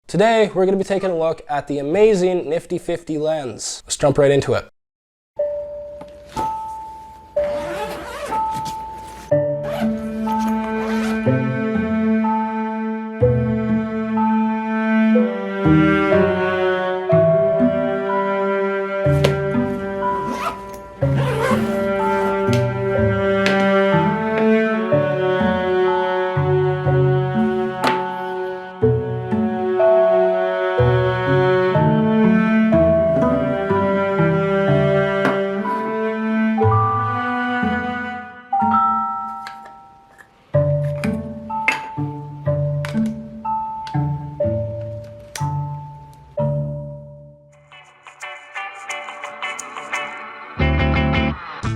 Today, we're going to be taking a look at the amazing Nifty 50 lens. Let's jump right into it.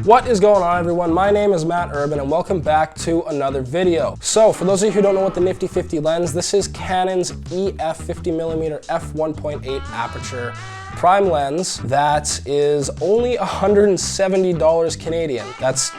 What is going on, everyone? My name is Matt Urban and welcome back to another video. So for those of you who don't know what the Nifty 50 lens, this is Canon's EF 50mm f1.8 aperture prime lens that is only $170 Canadian. That's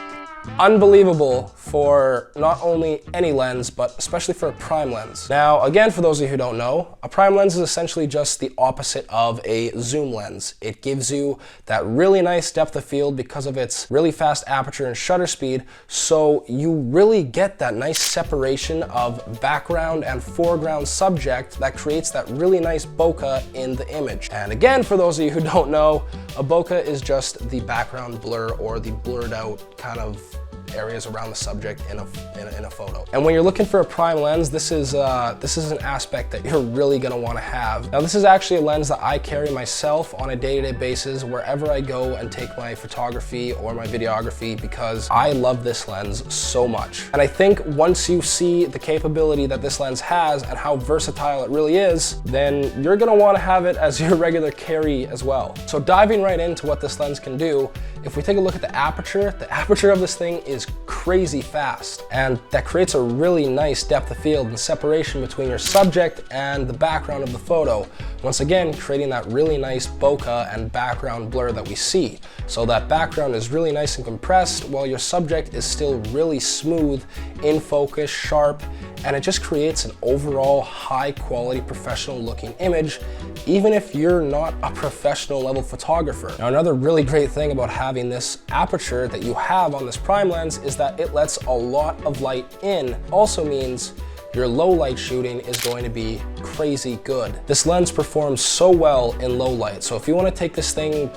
unbelievable for not only any lens, but especially for a prime lens. Now, again, for those of you who don't know, a prime lens is essentially just the opposite of a zoom lens. It gives you that really nice depth of field because of its really fast aperture and shutter speed, so you really get that nice separation of background and foreground subject that creates that really nice bokeh in the image. And again, for those of you who don't know, a bokeh is just the background blur or the blurred out kind of areas around the subject in a photo. And when you're looking for a prime lens, this is an aspect that you're really gonna wanna have. Now, this is actually a lens that I carry myself on a day-to-day basis wherever I go and take my photography or my videography, because I love this lens so much. And I think once you see the capability that this lens has and how versatile it really is, then you're gonna wanna have it as your regular carry as well. So diving right into what this lens can do, if we take a look at the aperture of this thing is crazy fast, and that creates a really nice depth of field and separation between your subject and the background of the photo. Once again, creating that really nice bokeh and background blur that we see. So that background is really nice and compressed while your subject is still really smooth, in focus, sharp, and it just creates an overall high quality professional looking image, even if you're not a professional level photographer. Now, another really great thing about having this aperture that you have on this prime lens is that it lets a lot of light in. Also means your low light shooting is going to be crazy good. This lens performs so well in low light. So if you want to take this thing,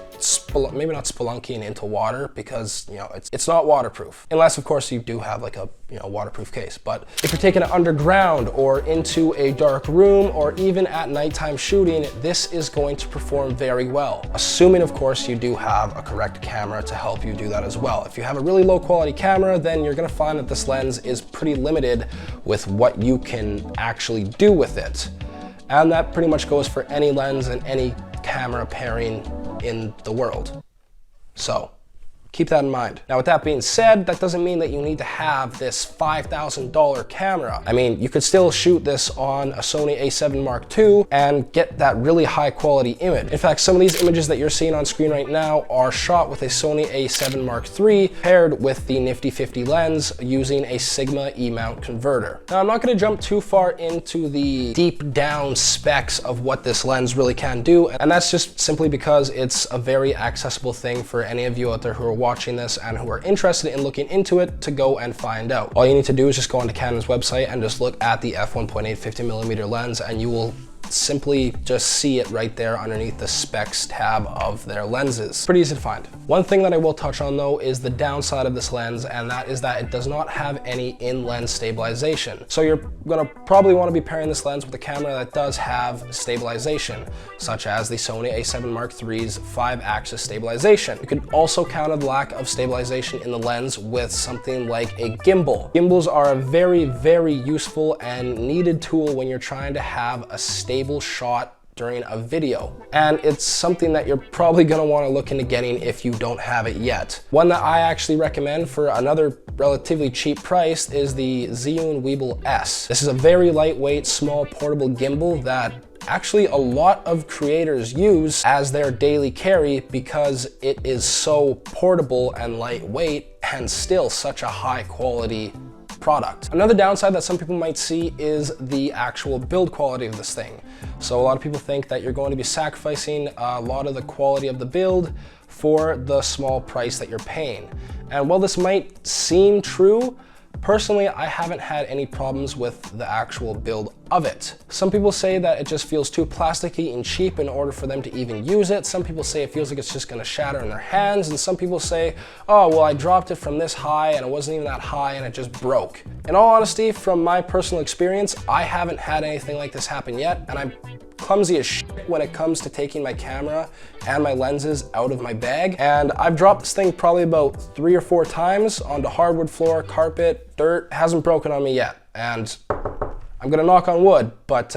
maybe not spelunking into water, because it's not waterproof, unless of course you do have like a waterproof case. But if you're taking it underground or into a dark room or even at nighttime shooting, this is going to perform very well. Assuming of course you do have a correct camera to help you do that as well. If you have a really low quality camera, then you're gonna find that this lens is pretty limited with what you can actually do with it. And that pretty much goes for any lens and any camera pairing in the world. So keep that in mind. Now, with that being said, that doesn't mean that you need to have this $5,000 camera. I mean, you could still shoot this on a Sony a7 Mark II and get that really high quality image. In fact, some of these images that you're seeing on screen right now are shot with a Sony a7 Mark III paired with the Nifty 50 lens using a Sigma E-mount converter. Now, I'm not gonna jump too far into the deep down specs of what this lens really can do, and that's just simply because it's a very accessible thing for any of you out there who are watching this and who are interested in looking into it to go and find out. All you need to do is just go onto Canon's website and just look at the f1.8 50mm lens, and you will simply just see it right there underneath the specs tab of their lenses. Pretty easy to find. One thing that I will touch on though is the downside of this lens, and that is that it does not have any in-lens stabilization. So you're gonna probably want to be pairing this lens with a camera that does have stabilization, such as the Sony a7 Mark III's 5-axis stabilization. You could also counter the lack of stabilization in the lens with something like a gimbal. Gimbals are a very, very useful and needed tool when you're trying to have a stable shot during a video. And it's something that you're probably gonna wanna look into getting if you don't have it yet. One that I actually recommend for another relatively cheap price is the Zhiyun Weebill S. This is a very lightweight, small, portable gimbal that actually a lot of creators use as their daily carry because it is so portable and lightweight and still such a high quality product. Another downside that some people might see is the actual build quality of this thing. So a lot of people think that you're going to be sacrificing a lot of the quality of the build for the small price that you're paying. And while this might seem true, personally, I haven't had any problems with the actual build of it. Some people say that it just feels too plasticky and cheap in order for them to even use it. Some people say it feels like it's just gonna shatter in their hands. And some people say, oh, well, I dropped it from this high and it wasn't even that high and it just broke. In all honesty, from my personal experience, I haven't had anything like this happen yet, and I'm clumsy as shit when it comes to taking my camera and my lenses out of my bag. And I've dropped this thing probably about 3 or 4 times onto hardwood floor, carpet, dirt. It hasn't broken on me yet. And I'm gonna knock on wood, but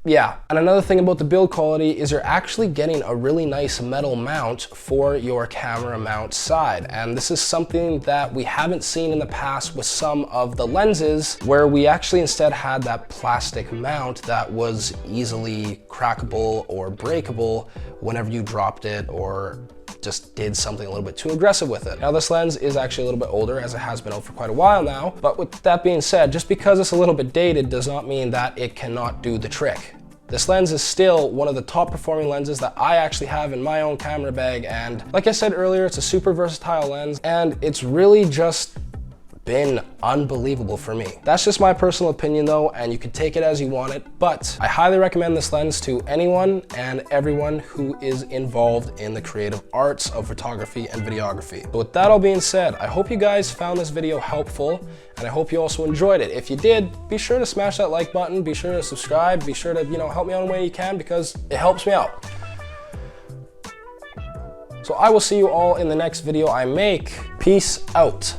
yeah. And another thing about the build quality is you're actually getting a really nice metal mount for your camera mount side. And this is something that we haven't seen in the past with some of the lenses, where we actually instead had that plastic mount that was easily crackable or breakable whenever you dropped it or just did something a little bit too aggressive with it. Now this lens is actually a little bit older, as it has been out for quite a while now, but with that being said, just because it's a little bit dated does not mean that it cannot do the trick. This lens is still one of the top performing lenses that I actually have in my own camera bag, and like I said earlier, it's a super versatile lens, and it's really just been unbelievable for me. That's just my personal opinion though, and you can take it as you want it, but I highly recommend this lens to anyone and everyone who is involved in the creative arts of photography and videography. So with that all being said, I hope you guys found this video helpful, and I hope you also enjoyed it. If you did, be sure to smash that like button, be sure to subscribe, be sure to, help me out in a way you can, because it helps me out. So I will see you all in the next video I make. Peace out.